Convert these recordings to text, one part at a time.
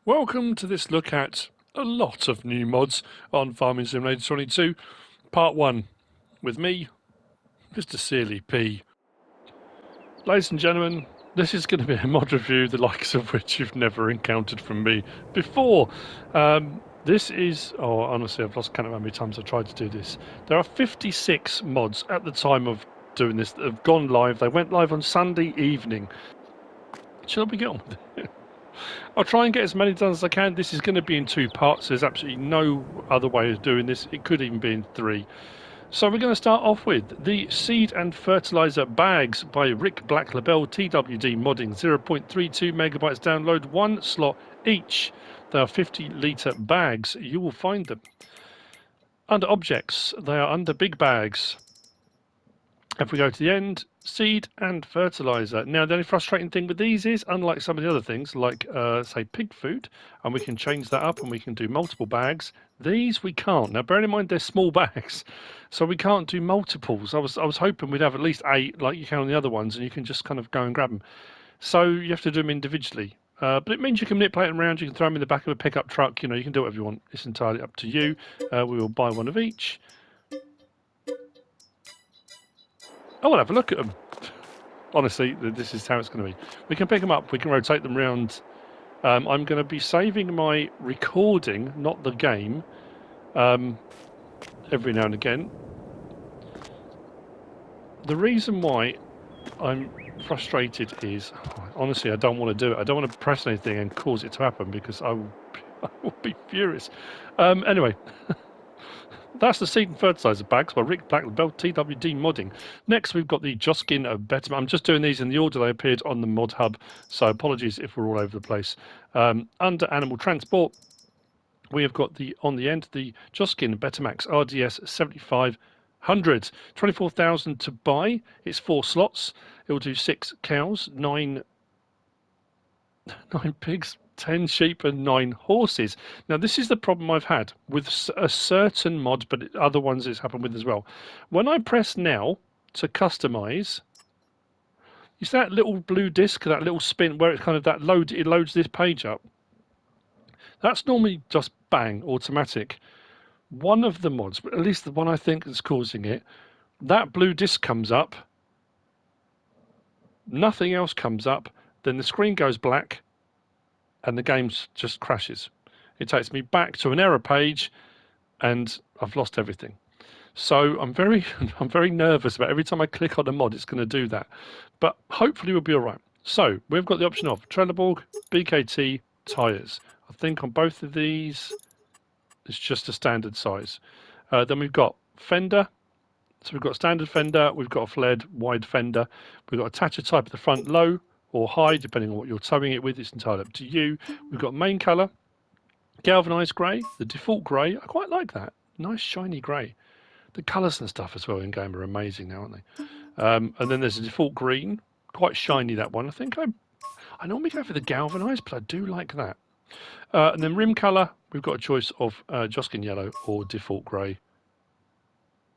Welcome to this look at a lot of new mods on Farming Simulator 22, Part 1, with me, Mr. Searly P. Ladies and gentlemen, this is going to be a mod review, the likes of which you've never encountered from me before. This is, honestly, I've lost count of how many times I've tried to do this. There are 56 mods at the time of doing this that have gone live. They went live on Sunday evening. Shall we get on with it? I'll try and get as many done as I can. This is going to be in 2 parts. There's absolutely no other way of doing this. It could even be in 3. So we're going to start off with the Seed and Fertilizer Bags by Rick Black Labele TWD Modding. 0.32 megabytes download, 1 slot each. They are 50-litre bags. You will find them. Under Objects, they are under Big Bags. If we go to the end, Seed and Fertilizer. Now, the only frustrating thing with these is, unlike some of the other things, like, say, pig food, and we can change that up and we can do multiple bags, these we can't. Now, bearing in mind they're small bags, so we can't do multiples. I was hoping we'd have at least 8, like you can on the other ones, and you can just kind of go and grab them. So you have to do them individually. But it means you can manipulate them around, you can throw them in the back of a pickup truck, you know, you can do whatever you want. It's entirely up to you. We will buy one of each. I will have a look at them. Honestly, this is how it's going to be. We can pick them up, we can rotate them around. I'm going to be saving my recording, not the game, every now and again. The reason why I'm frustrated is, honestly, I don't want to do it. I don't want to press anything and cause it to happen because I will be furious. Anyway. That's the Seed and Fertilizer Bags by Rick Black Labele TWD Modding. Next, we've got the Joskin Bettermax. I'm just doing these in the order they appeared on the mod hub, so apologies if we're all over the place. Under Animal Transport, we have got on the end the Joskin Bettermax RDS 7500. 24,000 to buy. It's 4 slots. It will do 6 cows, 9 pigs, 10 sheep and 9 horses. Now, this is the problem I've had with a certain mod, but other ones it's happened with as well. When I press now to customize, you see that little blue disc, that little spin where it's kind of it loads this page up. That's normally just bang, automatic. One of the mods, but at least the one I think is causing it, that blue disc comes up, nothing else comes up, then the screen goes black, and the game just crashes. It takes me back to an error page, and I've lost everything. So I'm very nervous about every time I click on a mod, it's going to do that. But hopefully we'll be all right. So we've got the option of Trelleborg, BKT, tyres. I think on both of these, it's just a standard size. Then we've got fender. So we've got standard fender, we've got a flared wide fender, we've got attacher type at the front, low or high, depending on what you're towing it with. It's entirely up to you. We've got main colour, galvanised grey, the default grey. I quite like that. Nice shiny grey. The colours and stuff as well in game are amazing now, aren't they? And then there's a default green, quite shiny, that one. I think I normally go for the galvanised, but I do like that. And then rim colour, we've got a choice of Joskin yellow or default grey,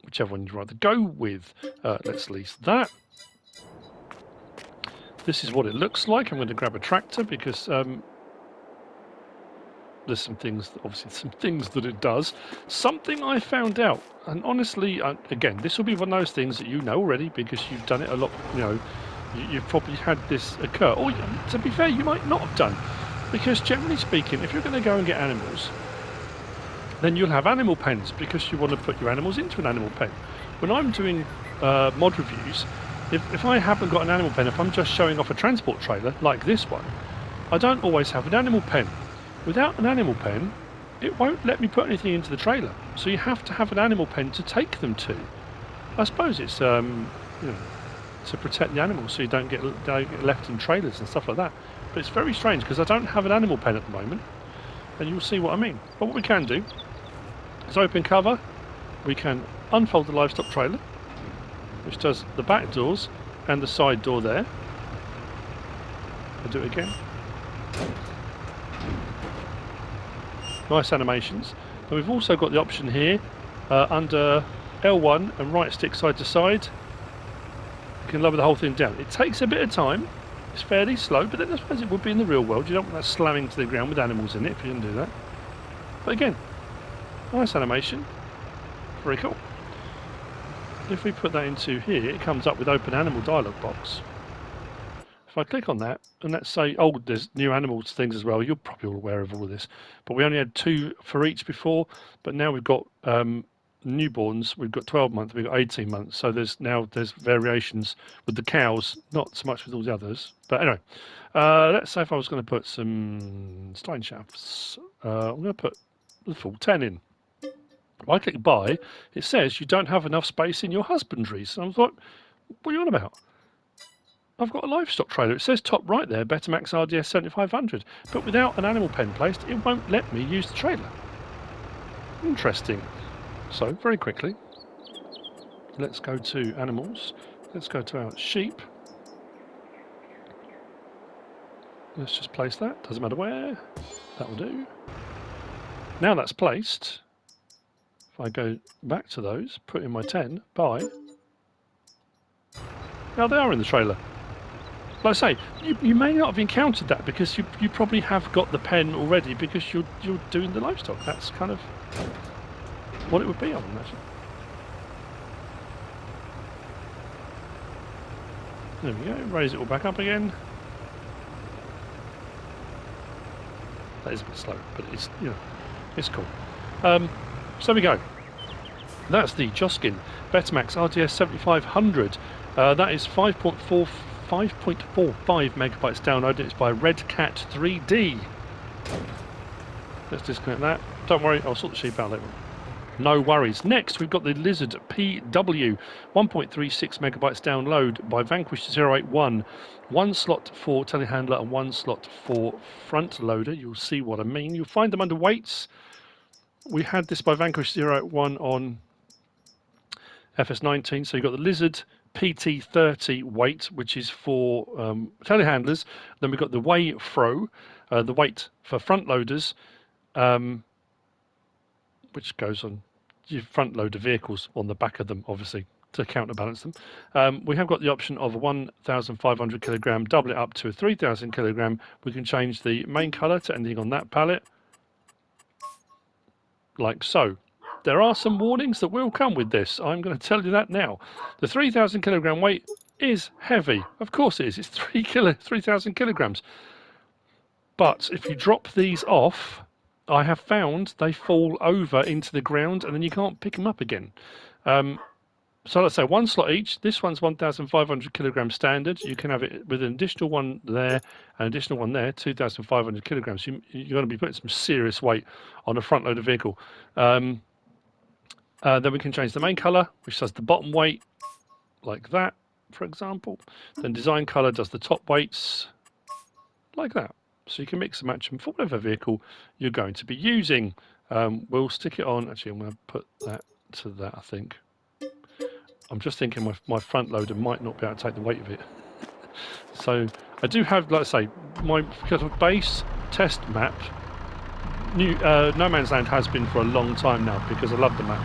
whichever one you'd rather go with. Let's lease that. This is what it looks like. I'm going to grab a tractor because there's some things that it does. Something I found out, and honestly, again, this will be one of those things that you know already because you've done it a lot. You know, you've probably had this occur. Or to be fair, you might not have done, because generally speaking, if you're going to go and get animals, then you'll have animal pens because you want to put your animals into an animal pen. When I'm doing mod reviews, if I haven't got an animal pen, if I'm just showing off a transport trailer like this one, I don't always have an animal pen. Without an animal pen, it won't let me put anything into the trailer. So you have to have an animal pen to take them to. I suppose it's you know, to protect the animals so you don't get left in trailers and stuff like that. But it's very strange because I don't have an animal pen at the moment, and you'll see what I mean. But what we can do is open cover. We can unfold the livestock trailer, which does the back doors and the side door there. I'll do it again. Nice animations. And we've also got the option here under L1 and right stick side to side. You can lower the whole thing down. It takes a bit of time, It's fairly slow, but then I suppose it would be in the real world. You don't want that slamming to the ground with animals in it if you didn't do that. But again, nice animation. Very cool. If we put that into here, it comes up with open animal dialog box. If I click on that, and let's say, oh, there's new animals things as well. You're probably all aware of all of this. But we only had 2 for each before, but now we've got newborns. We've got 12 months, we've got 18 months. So there's variations with the cows, not so much with all the others. But anyway, let's say if I was going to put some stein shafts, I'm going to put the full 10 in. If I click buy, it says you don't have enough space in your husbandry. So I was like, what are you on about? I've got a livestock trailer. It says top right there, Betimax RDS 7500. But without an animal pen placed, it won't let me use the trailer. Interesting. So, very quickly, let's go to animals. Let's go to our sheep. Let's just place that. Doesn't matter where. That will do. Now that's placed, if I go back to those, put in my 10, buy. Now they are in the trailer. Like I say, you may not have encountered that because you probably have got the pen already because you're doing the livestock. That's kind of what it would be, I would imagine. There we go, raise it all back up again. That is a bit slow, but it's, you know, it's cool. So there we go. That's the Joskin Bettermax RDS 7500. That is 5.45 megabytes downloaded. It's by Redcat 3D. Let's disconnect that. Don't worry, I'll sort the sheep out later. No worries. Next, we've got the Lizard PW, 1.36 megabytes download by Vanquish 081. 1 slot for telehandler and 1 slot for front loader. You'll see what I mean. You'll find them under weights. We had this by Vanquish 081 on FS19. So you've got the Lizard PT30 weight, which is for telehandlers. Then we've got the Wayfro, the weight for front loaders, which goes on your front loader vehicles on the back of them, obviously, to counterbalance them. We have got the option of a 1,500 kilogram, double it up to a 3,000 kilogram. We can change the main color to anything on that pallet, like so. There are some warnings that will come with this. I'm going to tell you that now. The 3,000 kilogram weight is heavy. Of course it is. It's 3,000 kilograms. But if you drop these off, I have found they fall over into the ground and then you can't pick them up again. So let's say 1 slot each. This one's 1,500 kilograms standard. You can have it with an additional one there, an additional one there, 2,500 kilograms. You're going to be putting some serious weight on a front loader vehicle. Then we can change the main color, which does the bottom weight, like that, for example. Then design color does the top weights, like that. So you can mix and match them for whatever vehicle you're going to be using. We'll stick it on. Actually, I'm going to put that to that, I think. I'm just thinking my front loader might not be able to take the weight of it. So I do have, like I say, my kind of base test map. No Man's Land has been for a long time now because I love the map.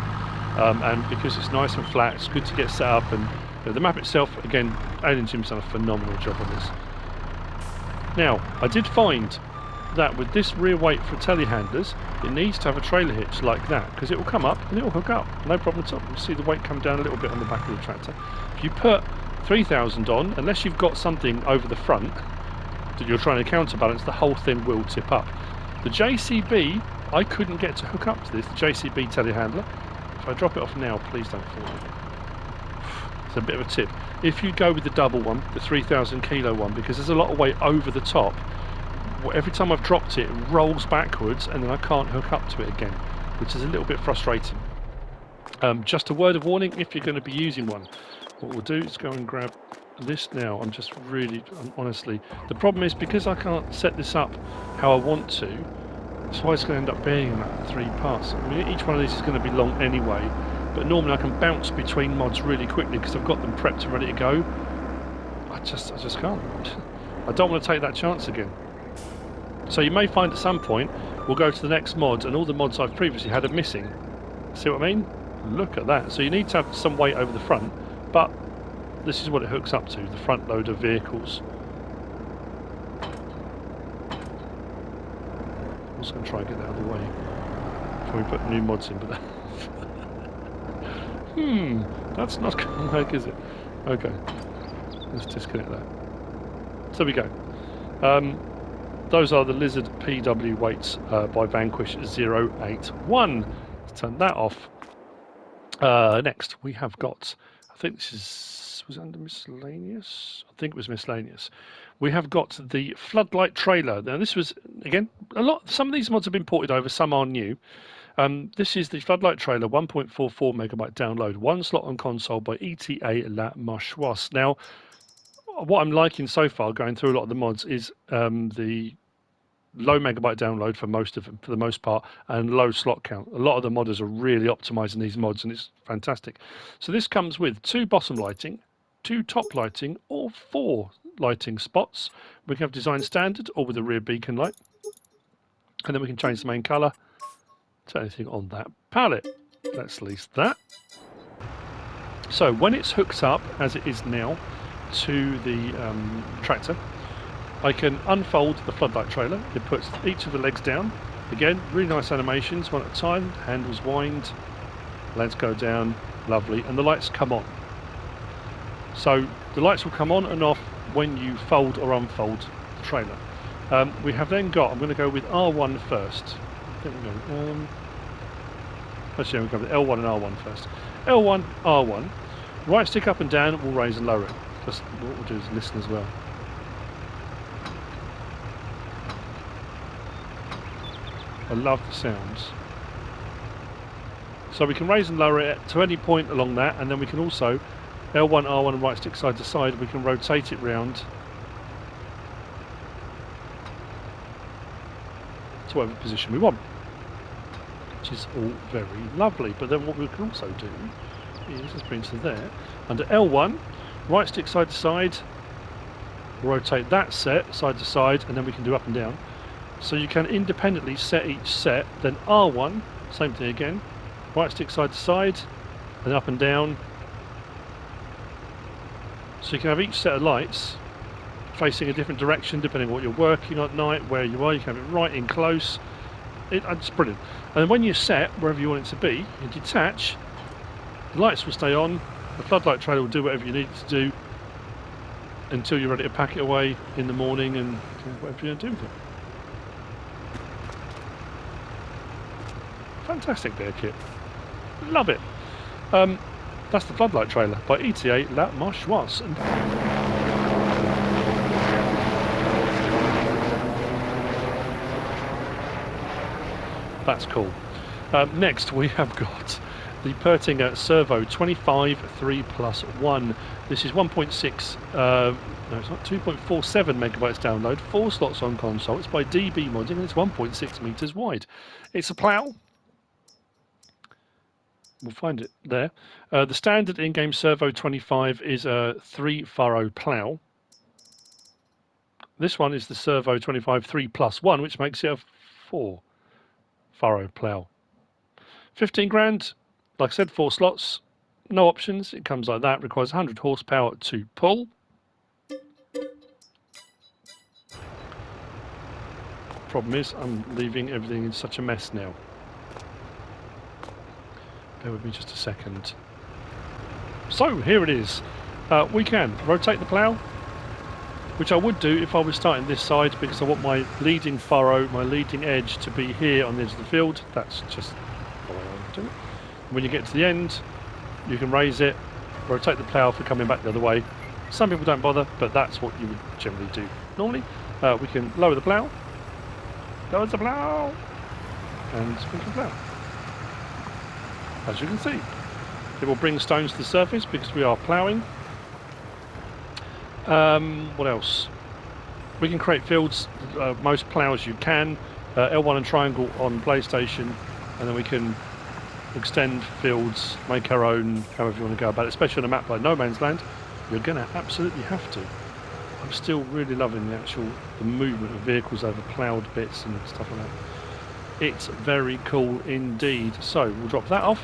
And because it's nice and flat, it's good to get set up. And the map itself, again, Alien Jim's done a phenomenal job on this. Now, I did find that with this rear weight for telehandlers, it needs to have a trailer hitch like that because it will come up and it will hook up, no problem at all. You see the weight come down a little bit on the back of the tractor. If you put 3,000 on, unless you've got something over the front that you're trying to counterbalance, the whole thing will tip up. The JCB, I couldn't get to hook up to this, the JCB telehandler. If I drop it off now, please don't fall. It's a bit of a tip. If you go with the double one, the 3,000 kilo one, because there's a lot of weight over the top, every time I've dropped it, it rolls backwards and then I can't hook up to it again, which is a little bit frustrating. Just a word of warning, if you're going to be using one, what we'll do is go and grab this now. Honestly, the problem is because I can't set this up how I want to, that's why it's going to end up being like 3 parts. I mean, each one of these is going to be long anyway, but normally I can bounce between mods really quickly because I've got them prepped and ready to go. I just can't. I don't want to take that chance again. So you may find at some point we'll go to the next mod and all the mods I've previously had are missing. See what I mean? Look at that. So you need to have some weight over the front, but this is what it hooks up to, the front loader vehicles. was going to try and get that out of the way before we put new mods in, but that that's not going to work, is it? Okay, let's disconnect that. So we go. Those are the Lizard PW weights by Vanquish 081. Let's turn that off. Next, we have got, I think this was under miscellaneous? I think it was miscellaneous. We have got the Floodlight trailer. Now this was, again, some of these mods have been ported over, some are new. This is the Floodlight trailer, 1.44 megabyte download, 1 slot on console by E.T.A. La Marchoise. Now, what I'm liking so far, going through a lot of the mods, is the low megabyte download for most of them, for the most part, and low slot count. A lot of the modders are really optimizing these mods, and it's fantastic. So this comes with 2 bottom lighting, 2 top lighting, or 4 lighting spots. We can have design standard or with a rear beacon light, and then we can change the main color to anything on that palette. Let's lease that. So when it's hooked up, as it is now, to the tractor, I can unfold the floodlight trailer. It puts each of the legs down. Again, really nice animations, one at a time. Handles wind, legs go down, lovely, and the lights come on. So the lights will come on and off when you fold or unfold the trailer. We have then got, I'm going to go with R1 first. I think we're going, actually, I'm going to go with L1 and R1 first. L1, R1, right stick up and down will raise and lower it. Just what we'll do is listen as well. I love the sounds. So we can raise and lower it to any point along that, and then we can also L1, R1 and right stick side to side, we can rotate it round to whatever position we want, which is all very lovely. But then what we can also do is, let's bring it to there, under L1, right stick side to side, rotate that set side to side, and then we can do up and down. So you can independently set each set, then R1, same thing again, right stick side to side, and up and down. So you can have each set of lights facing a different direction depending on what you're working on at night, where you are. You can have it right in close. It's brilliant. And then when you set wherever you want it to be, you detach, the lights will stay on, the floodlight trailer will do whatever you need it to do until you're ready to pack it away in the morning and whatever you're going to do with it. Fantastic bear kit. Love it. That's the Floodlight trailer by E.T.A. La Marchoise. That's cool. Next we have got the Pöttinger Servo 25 3+1. This is 1.6, no it's not, 2.47 megabytes download, 4 slots on console. It's by DB Modding and it's 1.6 meters wide. It's a plough. We'll find it there. The standard in-game Servo 25 is a 3-furrow plough. This one is the Servo 25 3+1, which makes it a 4-furrow plough. 15 grand, like I said, 4 slots, no options. It comes like that, requires 100 horsepower to pull. Problem is, I'm leaving everything in such a mess now. Bear with me just a second. So here it is. We can rotate the plough, which I would do if I was starting this side, because I want my leading furrow, my leading edge to be here on the edge of the field. That's just the way I would do it. When you get to the end, you can raise it, rotate the plough for coming back the other way. Some people don't bother, but that's what you would generally do. Normally, we can lower the plough, and we can plough. As you can see, it will bring stones to the surface because we are ploughing. What else? We can create fields, most ploughs you can. L1 and triangle on PlayStation, and then we can extend fields, make our own, however you want to go about it, especially on a map like No Man's Land. You're going to absolutely have to. I'm still really loving the movement of vehicles over ploughed bits and stuff like that. It's very cool indeed. So we'll drop that off.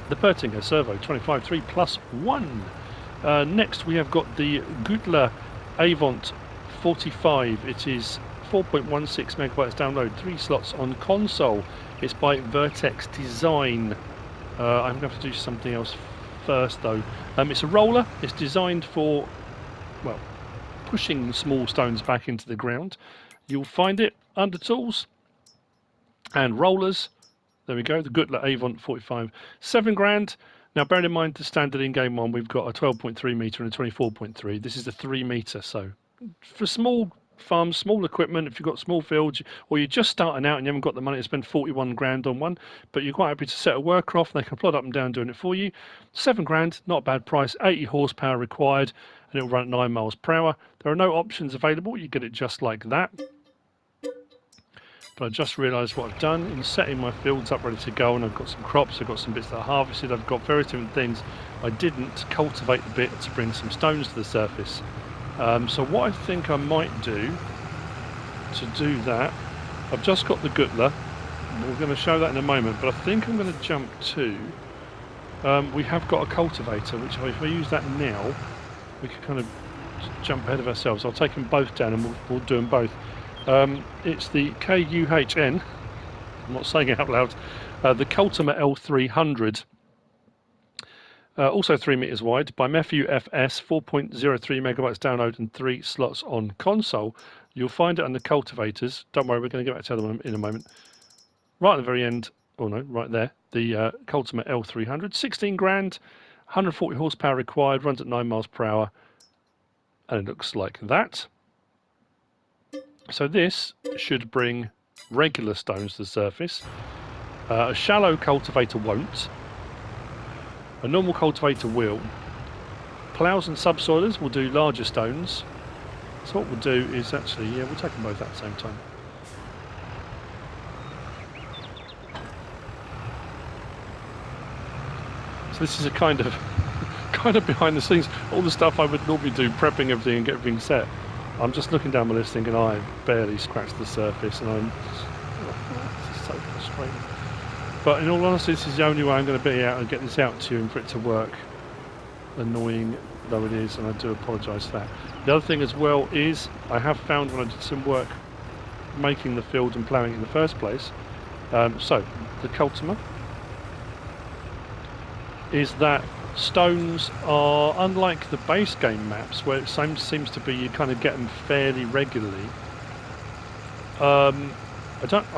The Pöttinger Servo 25 3+1. Next we have got the Güttler Avant 45. It is 4.16 megabytes download, 3 slots on console. It's by VertexDezign. I'm going to have to do something else first though. It's a roller. It's designed for, well, pushing small stones back into the ground. You'll find it under tools and rollers. There we go, the Güttler Avant 45, 7 grand. Now bearing in mind the standard in-game one, we've got a 12.3 metre and a 24.3. This is a 3 metre, so for small farms, small equipment, if you've got small fields or you're just starting out and you haven't got the money to spend 41 grand on one, but you're quite happy to set a worker off, they can plod up and down doing it for you. 7 grand, not a bad price, 80 horsepower required, and it'll run at 9 miles per hour. There are no options available, you get it just like that. But I just realised what I've done in setting my fields up ready to go, and I've got some crops, I've got some bits that I harvested, I've got various different things. I didn't cultivate the bit to bring some stones to the surface. So what I think I might do to do that, I've just got the Güttler, we're going to show that in a moment, but I think I'm going to jump to, we have got a cultivator, which if I use that now, we can kind of jump ahead of ourselves. I'll take them both down and we'll do them both. It's the KUHN, I'm not saying it out loud, the Cultimer L300, also 3 meters wide, by MefiuFs, 4.03 megabytes download and 3 slots on console. You'll find it under cultivators. Don't worry, we're going to get back to the other one in a moment. Right at the very end, oh no, right there, the Cultimer L300, 16 grand, 140 horsepower required, runs at 9 miles per hour, and it looks like that. So this should bring regular stones to the surface. A shallow cultivator won't. A normal cultivator will. Ploughs and subsoilers will do larger stones. So what we'll do is actually, yeah, we'll take them both at the same time. So this is a kind of behind the scenes, all the stuff I would normally do, prepping everything and get everything set. I'm just looking down my list thinking I've barely scratched the surface, and this is so frustrating. But in all honesty, this is the only way I'm going to be able to get this out to you and for it to work. Annoying though it is, and I do apologise for that. The other thing as well is I have found when I did some work making the field and ploughing in the first place, so the Cultimer, is that stones are, unlike the base game maps where it seems to be you kind of get them fairly regularly, I'm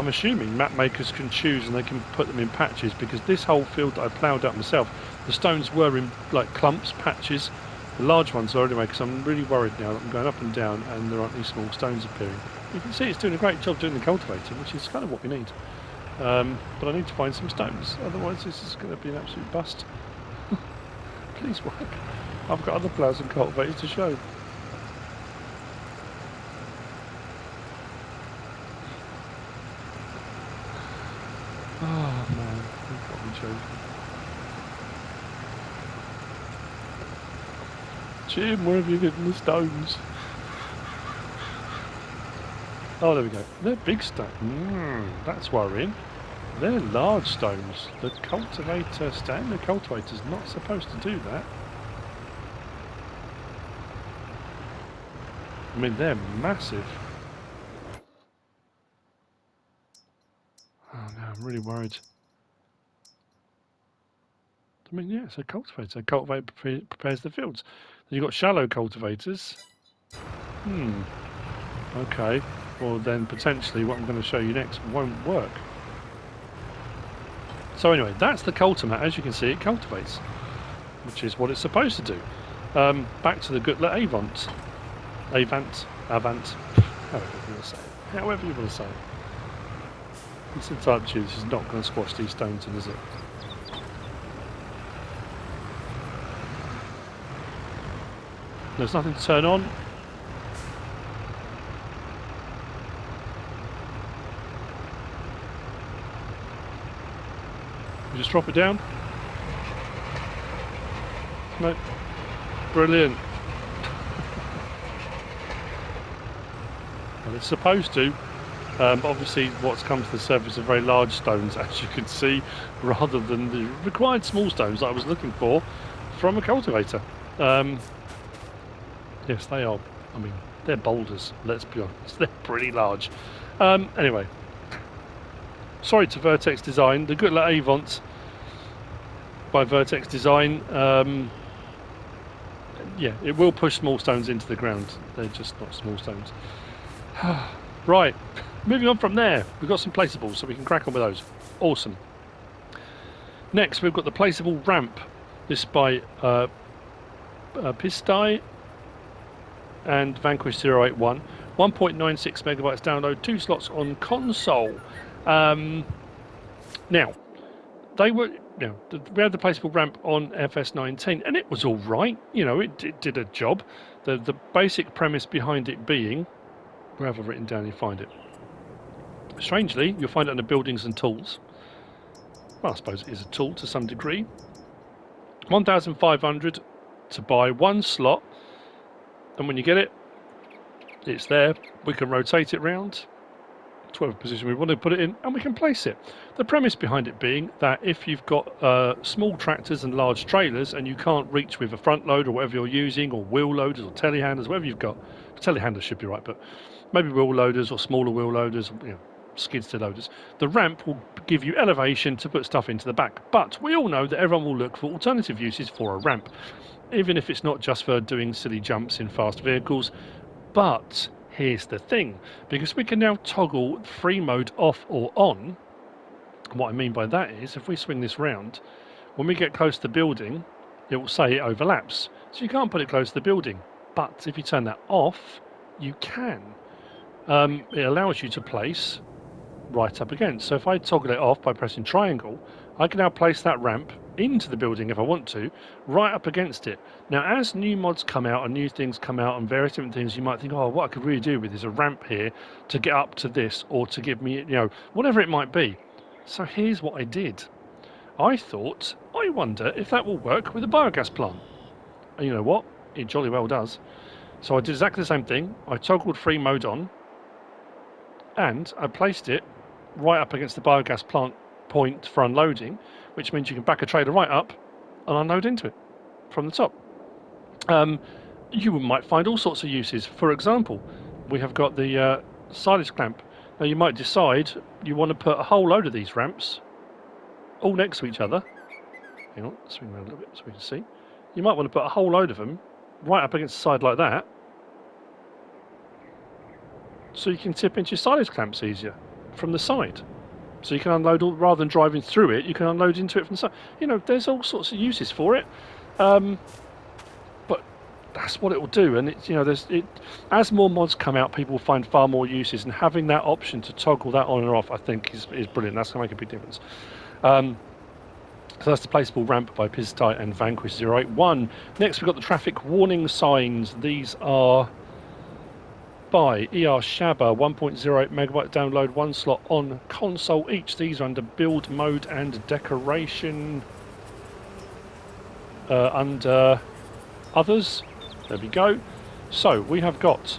assuming map makers can choose and they can put them in patches, because this whole field that I ploughed up myself, the stones were in like clumps, patches. The large ones are anyway, because I'm really worried now that I'm going up and down and there aren't any small stones appearing. You can see it's doing a great job doing the cultivator, which is kind of what we need. But I need to find some stones, otherwise this is going to be an absolute bust. Please work. I've got other ploughs and cultivators to show. Oh man, you've got me joking. Jim, where have you hidden the stones? Oh, there we go. They're big stones. That's worrying. They're large stones. The cultivator, standard cultivator's not supposed to do that. I mean, they're massive. Oh no, I'm really worried. I mean, yeah, it's a cultivator. A cultivator prepares the fields. Then you've got shallow cultivators. Okay. Well, then potentially what I'm going to show you next won't work. So anyway, that's the Cultimer. As you can see, it cultivates, which is what it's supposed to do. Back to the Güttler Avant. Avant. However you want to say it. However you want to say it. It's entirely true. This is not going to squash these stones in, is it? There's nothing to turn on. You just drop it down. No. Brilliant. Well, it's supposed to. But obviously what's come to the surface are very large stones, as you can see, rather than the required small stones that I was looking for from a cultivator. Yes, they are I mean, they're boulders, let's be honest. They're pretty large. Anyway, sorry to VertexDezign. The Güttler Avant by VertexDezign, yeah, it will push small stones into the ground. They're just not small stones. Right, moving on from there, we've got some placeables, so we can crack on with those. Awesome. Next, we've got the Placeable Ramp. This by Pisty and Vanquish081. 1.96 megabytes download, 2 slots on console. Now, we had the Placeable Ramp on FS19, and it was all right. You know, it did a job. The basic premise behind it being, where have I written down? You find it. Strangely, you'll find it under buildings and tools. Well, I suppose it is a tool to some degree. 1,500 to buy 1 slot, and when you get it, it's there. We can rotate it round to whatever position we want to put it in, and we can place it. The premise behind it being that if you've got small tractors and large trailers and you can't reach with a front load or whatever you're using, or wheel loaders or telehandlers, whatever you've got, telehandlers should be right, but maybe wheel loaders or smaller wheel loaders, you know, skid steer loaders, the ramp will give you elevation to put stuff into the back. But we all know that everyone will look for alternative uses for a ramp, even if it's not just for doing silly jumps in fast vehicles. But here's the thing, because we can now toggle free mode off or on. What I mean by that is, if we swing this round, when we get close to the building, it will say it overlaps. So you can't put it close to the building. But if you turn that off, you can. It allows you to place right up against. So if I toggle it off by pressing triangle, I can now place that ramp into the building if I want to, right up against it. Now, as new mods come out and new things come out and various different things, you might think, oh, what I could really do with is a ramp here to get up to this, or to give me, you know, whatever it might be. So here's what I did. I thought, I wonder if that will work with a biogas plant. And you know what? It jolly well does. So I did exactly the same thing. I toggled free mode on, and I placed it right up against the biogas plant point for unloading, which means you can back a trailer right up and unload into it from the top. You might find all sorts of uses. For example, we have got the silage clamp. Now you might decide you want to put a whole load of these ramps all next to each other. Hang on, swing around a little bit so we can see. You might want to put a whole load of them right up against the side like that, so you can tip into your silage clamps easier from the side. So you can unload, rather than driving through it, you can unload into it from the side. You know, there's all sorts of uses for it. But that's what it will do. And it's, you know, as more mods come out, people will find far more uses, and having that option to toggle that on and off, I think, is brilliant. That's going to make a big difference. So that's the Placeable Ramp by Pisty and Vanquish081. Next, we've got the traffic warning signs. These are by erShaba, 1.08 megabyte download, 1 slot on console each. These are under build mode and decoration. Under others, there we go. So we have got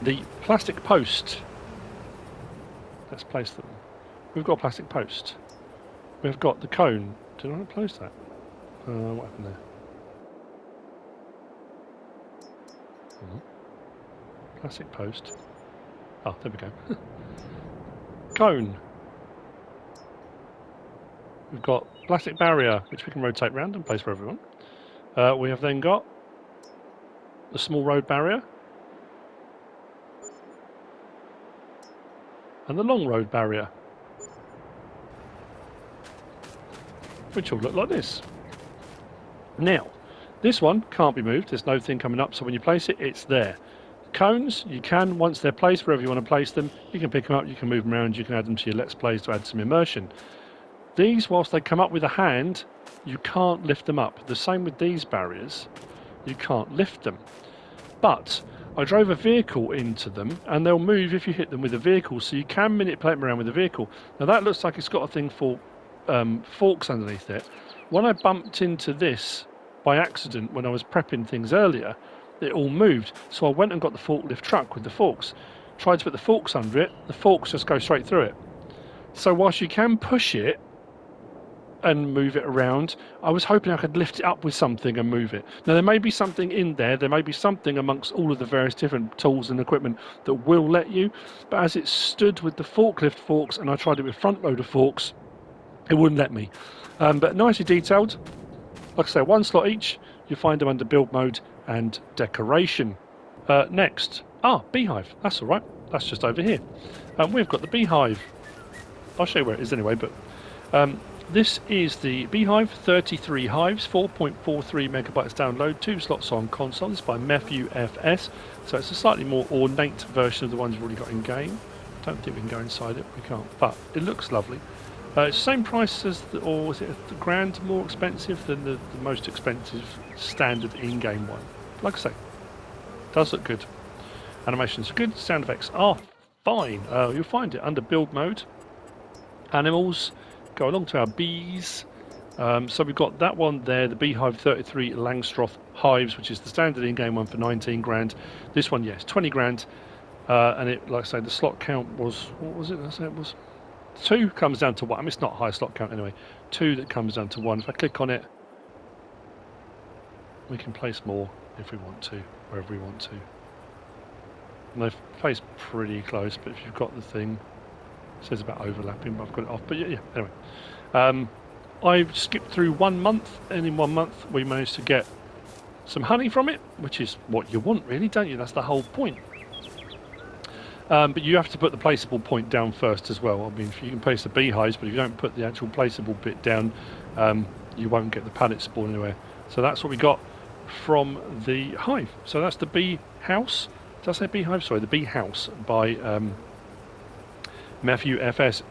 the plastic post. Let's place them. We've got a plastic post. We've got the cone. Did I not close that? What happened there? Plastic post. Oh, there we go. Cone. We've got plastic barrier, which we can rotate round and place for everyone. We have then got the small road barrier and the long road barrier, which will look like this. Now, this one can't be moved. There's no thing coming up, so when you place it, it's there. Cones, you can, once they're placed wherever you want to place them, you can pick them up, you can move them around, you can add them to your Let's Plays to add some immersion. These, whilst they come up with a hand, you can't lift them up. The same with these barriers, you can't lift them. But I drove a vehicle into them, and they'll move if you hit them with a vehicle, so you can manipulate them around with a vehicle. Now that looks like it's got a thing for forks underneath it. When I bumped into this by accident when I was prepping things earlier, it all moved, so I went and got the forklift truck with the forks. Tried to put the forks under it, the forks just go straight through it. So whilst you can push it, and move it around. I was hoping I could lift it up with something and move it. Now there may be something in there, there may be something amongst all of the various different tools and equipment that will let you, but as it stood with the forklift forks and I tried it with front loader forks, it wouldn't let me. But nicely detailed, like I say, one slot each. You find them under build mode and decoration. Next, beehive, that's all right, that's just over here. We've got the beehive. I'll show you where it is anyway, but this is the Beehive, 33 hives, 4.43 megabytes download, 2 slots on console. This is by MefiuFs, so it's a slightly more ornate version of the ones you've already got in game. Don't think we can go inside it, we can't, but it looks lovely. It's the same price as, or was it a grand more expensive than the most expensive standard in-game one? Like I say, does look good. Animations are good, sound effects are fine. You'll find it under build mode. Animals, go along to our bees. So we've got that one there, the Beehive 33 Langstroth hives, which is the standard in-game one for 19 grand. This one, yes, 20 grand. And it, like I say, the slot count was, what was it? I say it was 2 comes down to 1. I mean, it's not a high slot count anyway. 2 that comes down to 1. If I click on it, we can place more if we want to, wherever we want to. And they've placed pretty close, but if you've got the thing, it says about overlapping, but I've got it off. But yeah, anyway. I've skipped through 1 month, and in 1 month we managed to get some honey from it, which is what you want, really, don't you? That's the whole point. But you have to put the placeable point down first as well. I mean, you can place the beehives, but if you don't put the actual placeable bit down, you won't get the pallet spawn anywhere. So that's what we got from the hive. So that's the bee house. Did I say beehive? Sorry, the Beehouse by MefiuFs.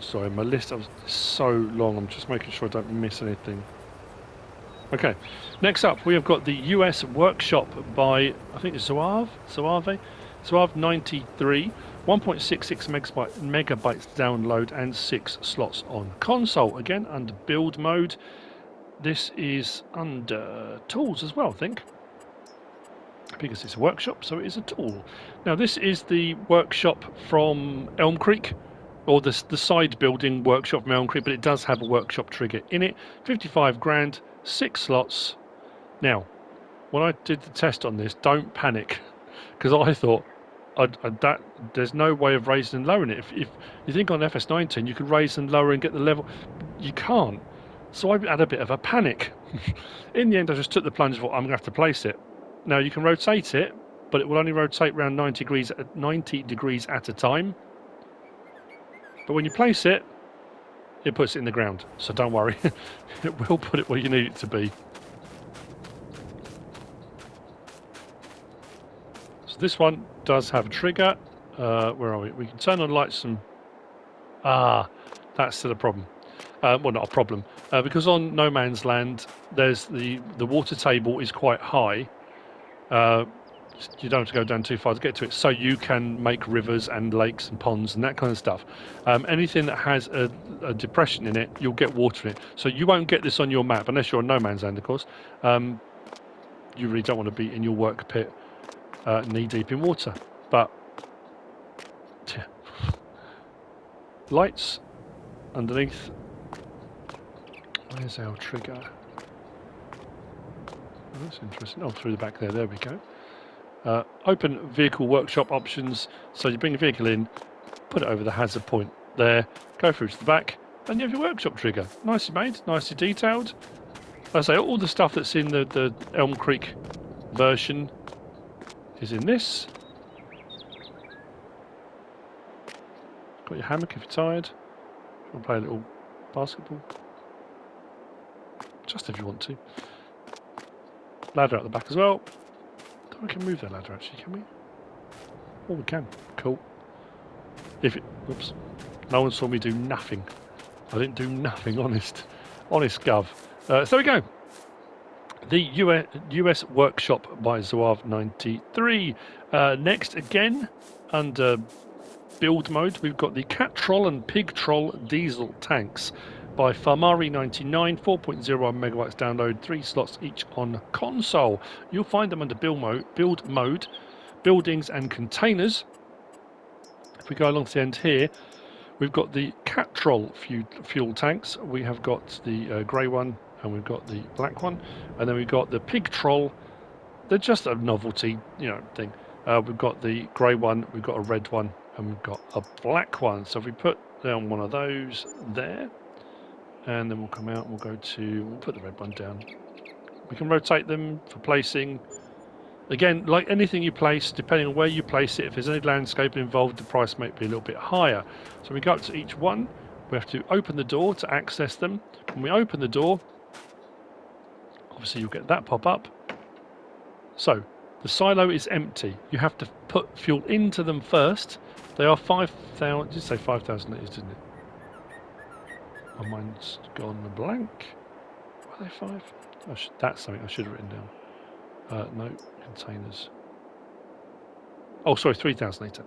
Sorry, my list was so long. I'm just making sure I don't miss anything. Okay, next up we have got the US Workshop by, I think it's Suer 93, 1.66 megabytes download and 6 slots on console. Again, under build mode. This is under tools as well, I think, because it's a workshop, so it is a tool. Now this is the workshop from Elm Creek, or the side building workshop from Elm Creek, but it does have a workshop trigger in it. 55 grand, 6 slots. Now, when I did the test on this, don't panic, because I thought that there's no way of raising and lowering it. If you think on FS19 you could raise and lower and get the level, you can't. So I had a bit of a panic. In the end, I just took the plunge and thought, I'm going to have to place it. Now you can rotate it, but it will only rotate around 90 degrees at a time. But when you place it, it puts it in the ground. So don't worry, it will put it where you need it to be. So this one does have a trigger. Where are we? We can turn on lights and... that's still a problem. Well, not a problem. Because on No Man's Land, there's the water table is quite high. You don't have to go down too far to get to it, so you can make rivers and lakes and ponds and that kind of stuff. Anything that has a depression in it, you'll get water in it. So you won't get this on your map, unless you're on No Man's Land, of course. You really don't want to be in your work pit knee-deep in water. But, yeah. Lights underneath. Where's our trigger? Oh, that's interesting. Oh, through the back there. There we go. Open vehicle workshop options. So you bring a vehicle in, put it over the hazard point there, go through to the back, and you have your workshop trigger. Nicely made, nicely detailed. Like I say, all the stuff that's in the Elm Creek version is in this. Got your hammock if you're tired. You want to play a little basketball. Just if you want to. Ladder out the back as well. We can move that ladder actually, can we? Oh, we can. Cool. Oops. No one saw me do nothing. I didn't do nothing, honest gov. So there we go. The US Workshop by Zouave 93. Next, again, under build mode, we've got the Catrol and Pigtrol diesel tanks by Farmari99, 4.0 megabytes download, 3 slots each on console. You'll find them under build mode, buildings and containers. If we go along to the end here, We've got the Catrol fuel tanks. We have got the grey one, and we've got the black one, and then we've got the Pigtrol. They're just a novelty, thing. We've got the grey one, we've got a red one, and we've got a black one. So if we put down one of those there, and then we'll come out and we'll put the red one down. We can rotate them for placing. Again, like anything you place, depending on where you place it, if there's any landscaping involved, the price might be a little bit higher. So we go up to each one, we have to open the door to access them. When we open the door, obviously you'll get that pop up. So the silo is empty. You have to put fuel into them first. They are 5,000. Did you say 5,000 litres, didn't it? My mind's gone blank. Are they 5? That's something I should have written down. No, containers. Oh, sorry, 3,000 litre.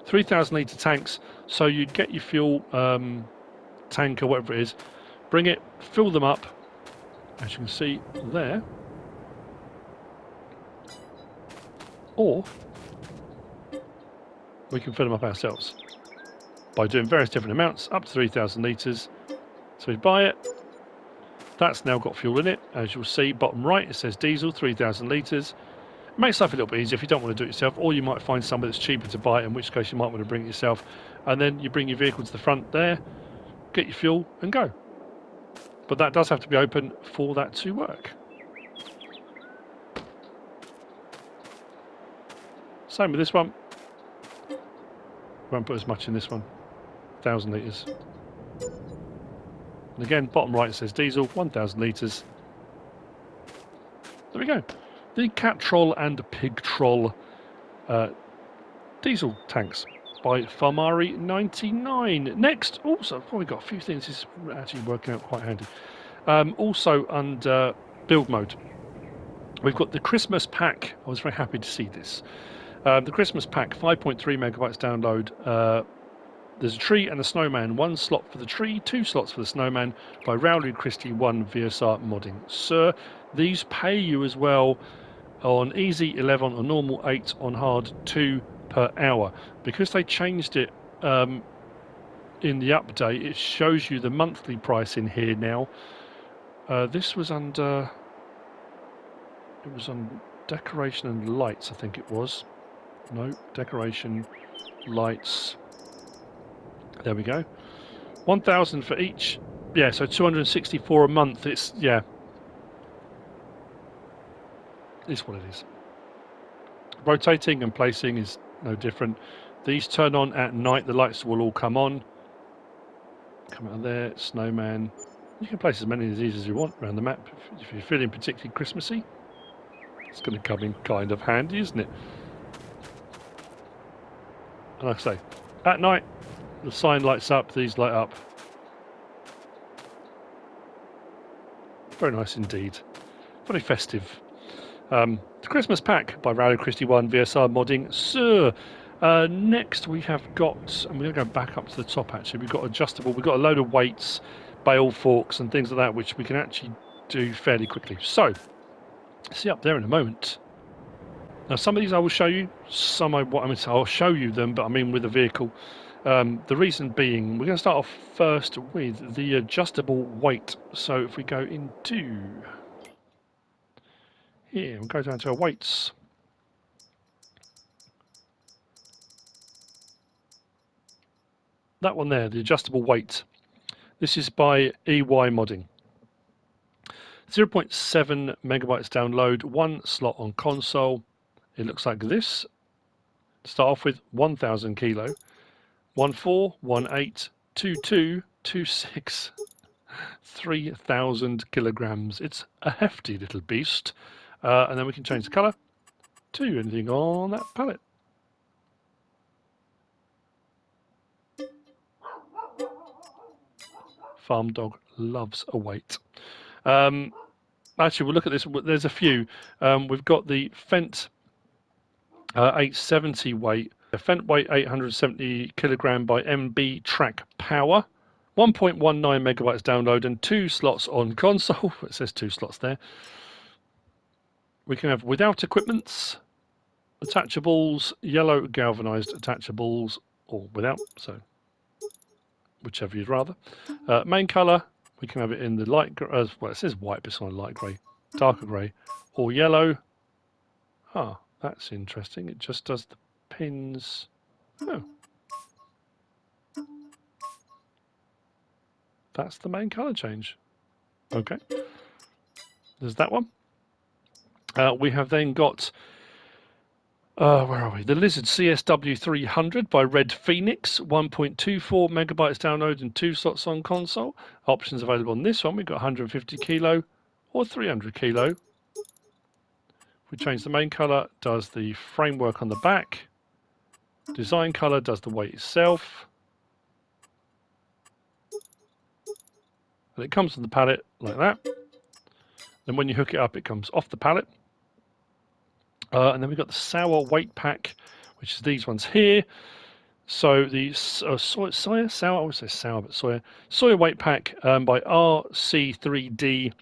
3,000 litre tanks. So you'd get your fuel tank or whatever it is, bring it, fill them up, as you can see there. Or we can fill them up ourselves by doing various different amounts, up to 3,000 litres. So we buy it. That's now got fuel in it. As you'll see, bottom right, it says diesel, 3,000 litres. It makes life a little bit easier if you don't want to do it yourself, or you might find somebody that's cheaper to buy it, in which case you might want to bring it yourself. And then you bring your vehicle to the front there, get your fuel and go. But that does have to be open for that to work. Same with this one. Won't put as much in this one. 1,000 litres. And again, bottom right it says diesel, 1,000 litres. There we go. The Catrol and Pigtrol diesel tanks by Farmari99. Next, also, I've probably got a few things. This is actually working out quite handy. Also under build mode, we've got the Christmas pack. I was very happy to see this. The Christmas pack, 5.3 megabytes download. There's a tree and a snowman. 1 slot for the tree, 2 slots for the snowman by Rowley Christie 1 VSR modding. Suer, these pay you as well on easy 11, on normal 8, on hard 2 per hour. Because they changed it in the update, it shows you the monthly price in here now. This was under... It was on decoration and lights, I think it was. No, decoration, lights... There we go. 1,000 for each. Yeah, so 264 a month. It's, yeah. It's what it is. Rotating and placing is no different. These turn on at night. The lights will all come on. Come out there. Snowman. You can place as many of these as you want around the map. If you're feeling particularly Christmassy, it's going to come in kind of handy, isn't it? And like I say, at night, the sign lights up, these light up. Very nice indeed. Very festive. The Christmas pack by Rowley Christie 1 VSR modding. Suer. Next we have got, and we're going to go back up to the top actually, we've got adjustable, we've got a load of weights, bale forks and things like that, which we can actually do fairly quickly. So, see up there in a moment. Now some of these I will show you, some I'll show you them, but I mean with the vehicle. The reason being, we're going to start off first with the adjustable weight. So if we go into here, we'll go down to our weights. That one there, the adjustable weight. This is by EY modding. 0.7 megabytes download, 1 slot on console. It looks like this. Start off with 1,000 kilo. 14, 18, 22, 26, 3,000 kilograms. It's a hefty little beast. And then we can change the colour to anything on that palette. Farm dog loves a weight. Actually, we'll look at this. There's a few. We've got the Fendt 870 weight. The Fendt weight 870 kilogram by MB Track Power. 1.19 megabytes download and 2 slots on console. It says 2 slots there. We can have without equipments, attachables, yellow galvanized attachables, or without. So whichever you'd rather. Main colour, we can have it in the light grey, well it says white but it's on light grey, darker grey, or yellow. Ah, that's interesting. It just does the pins. Oh. That's the main colour change. Okay. There's that one. We have then got, where are we? The Lizard CSW300 by Redphoenix, 1.24 megabytes download and 2 slots on console. Options available on this one. We've got 150 kilo or 300 kilo. If we change the main colour, does the framework on the back. Design colour does the weight itself. And it comes on the pallet like that. Then when you hook it up, it comes off the pallet. And then we've got the Suer weight pack, which is these ones here. So the Suer, I always say Suer, but Suer weight pack by RC3D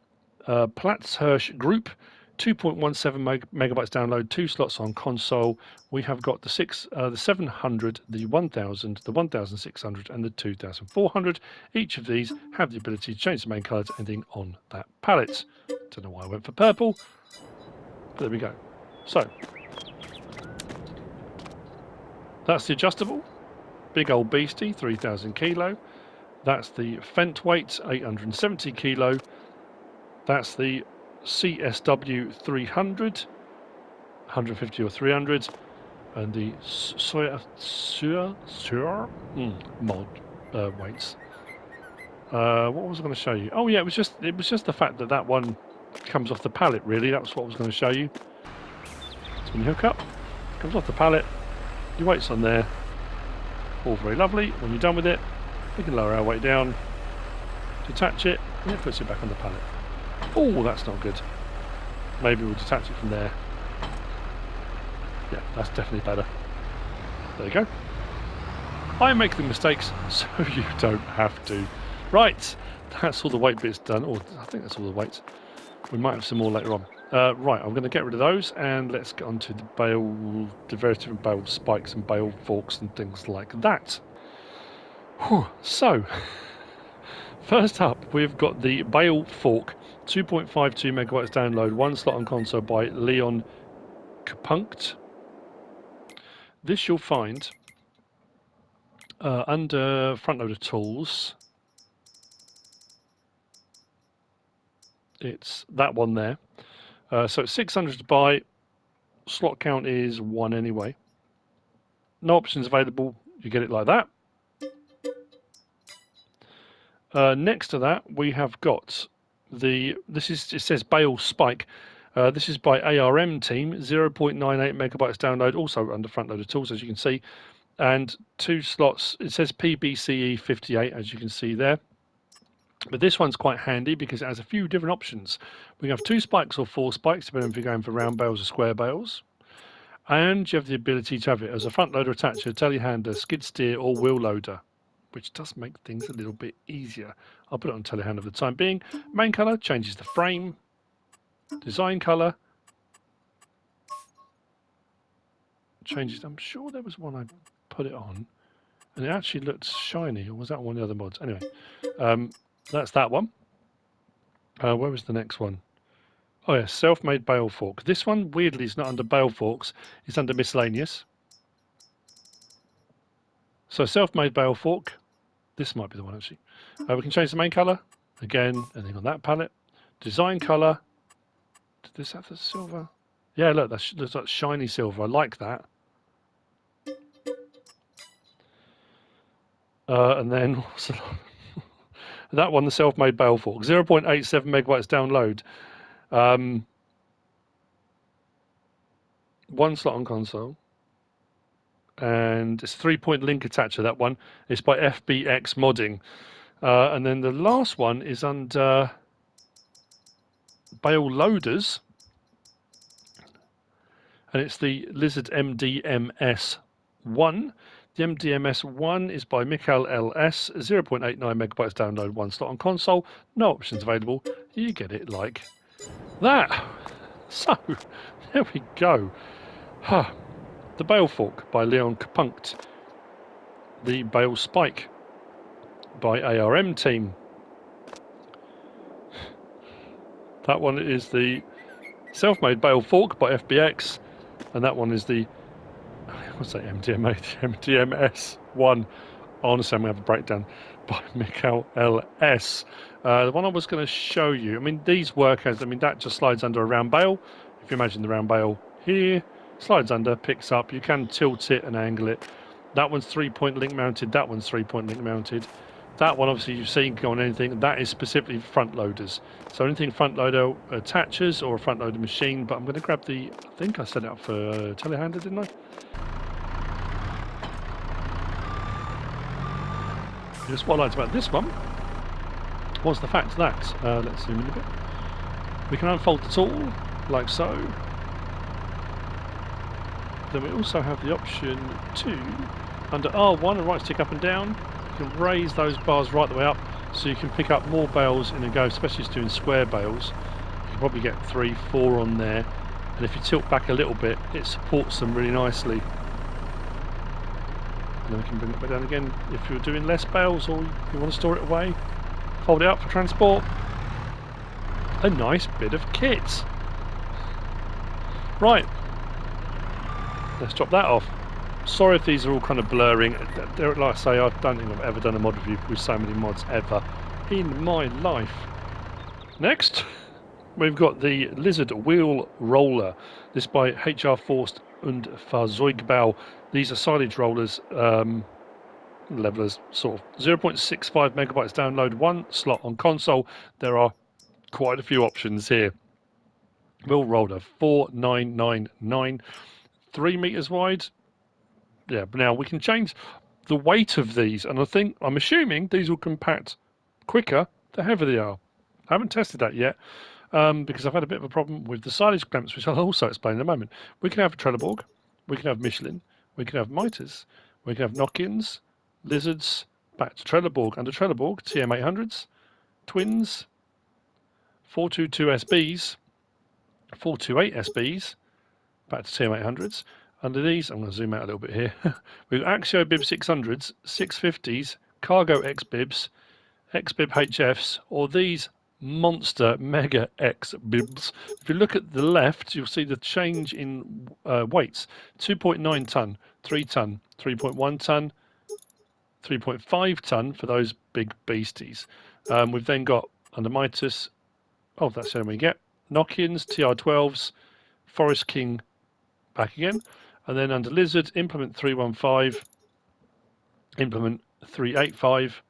Platzhirsch Group, 2.17 megabytes download, 2 slots on console. We have got the 700, the 1000, the 1600, and the 2400. Each of these have the ability to change the main colour to anything on that palette. Don't know why I went for purple, but there we go. So that's the adjustable. Big old beastie, 3000 kilo. That's the Fendt weight, 870 kilo. That's the CSW 300, 150 or 300, and the Suer mod weights. What was I going to show you? Oh yeah, it was just the fact that that one comes off the pallet. Really, that's what I was going to show you. So when you hook up, it comes off the pallet. Your weight's on there. All very lovely. When you're done with it, we can lower our weight down, detach it, and it puts it back on the pallet. Oh, that's not good. Maybe we'll detach it from there. Yeah, that's definitely better. There you go. I make the mistakes so you don't have to. Right, that's all the weight bits done. Oh, I think that's all the weights. We might have some more later on. Right, I'm going to get rid of those and let's get on to the Bale, the various different Bale spikes and Bale forks and things like that. Whew. So, first up, we've got the Bale fork, 2.52 megabytes download, 1 slot on console by Leon.kpunkt. This you'll find under front loader tools. It's that one there. So it's 600 to buy. Slot count is 1 anyway. No options available. You get it like that. Next to that, we have got it says Bale Spike. This is by ARM Team, 0.98 megabytes download, also under front loader tools, as you can see, and 2 slots. It says PBCE 58, as you can see there. But this one's quite handy because it has a few different options. We have 2 spikes or 4 spikes, depending if you're going for round bales or square bales. And you have the ability to have it as a front loader attacher, telehandler, skid steer, or wheel loader, which does make things a little bit easier. I'll put it on telehandler for the time being. Main colour changes the frame. Design colour changes. I'm sure there was one I put it on and it actually looked shiny, or was that one of the other mods? Anyway, that's that one. Where was the next one? Oh yeah, Selfmade Balefork. This one, weirdly, is not under Baleforks. It's under Miscellaneous. So Selfmade Balefork. This might be the one, actually. We can change the main colour. Again, anything on that palette. Design colour. Did this have the silver? Yeah, look, that's like shiny silver. I like that. And then that one, the Selfmade Balefork, 0.87 megabytes download. 1 slot on console. And it's a 3-point link attacher, that one. It's by FBX Modding. And then the last one is under Bale Loaders. And it's the Lizard MDMS 1. The MDMS 1 is by Michael LS, 0.89 megabytes download, 1 slot on console. No options available. You get it like that. So, there we go. The Bale Fork by Leon.kpunkt. The Bale Spike by ARM team. That one is the Selfmade Balefork by FBX, and that one is the, what's that, MDMS one. Honestly, I'm going to have a breakdown, by Mikhail LS. The one I was going to show you, I mean, these work as, I mean, that just slides under a round bale. If you imagine the round bale here, slides under, picks up, you can tilt it and angle it. That one's 3-point link mounted, that one's 3-point link mounted. That one, obviously, you've seen go on anything, that is specifically front loaders. So anything front loader attaches or a front loader machine, but I'm going to grab the, I think I set it up for telehandler, didn't I? Just what I liked about this one was the fact that, let's zoom in a bit, we can unfold the tool like so. Then we also have the option to, under R1 and right stick up and down, you can raise those bars right the way up so you can pick up more bales in a go, especially if you're doing square bales. You can probably get 3, 4 on there, and if you tilt back a little bit, it supports them really nicely. And then we can bring it back down again if you're doing less bales or you want to store it away. Fold it up for transport. A nice bit of kit. Right, let's drop that off. Sorry if these are all kind of blurring. Like I say, I don't think I've ever done a mod review with so many mods ever in my life. Next, we've got the Lizard Wheel Roller. This by HR Forst und Fahrzeugbau. These are silage rollers, levelers, sort of 0.65 megabytes download, 1 slot on console. There are quite a few options here. Wheel roller 4999, 3 meters wide. Yeah, but now we can change the weight of these, and I'm assuming these will compact quicker the heavier they are. I haven't tested that yet because I've had a bit of a problem with the silage clamps, which I'll also explain in a moment. We can have a Trelleborg, we can have Michelin, we can have miters, we can have knock-ins, lizards, back to Trelleborg. Under Trelleborg, TM800s, twins, 422 SBs, 428 SBs, back to TM800s. Under these, I'm going to zoom out a little bit here. We've Axio Bib 600s, 650s, Cargo X Bibs, X Bib HFs, or these monster Mega X Bibs. If you look at the left, you'll see the change in weights: 2.9 ton, 3 ton, 3.1 ton, 3.5 ton for those big beasties. We've then got under Midas, oh, that's the only we get, knock-ins, TR12s, Forest King back again. And then under Lizard, implement 315, implement 385.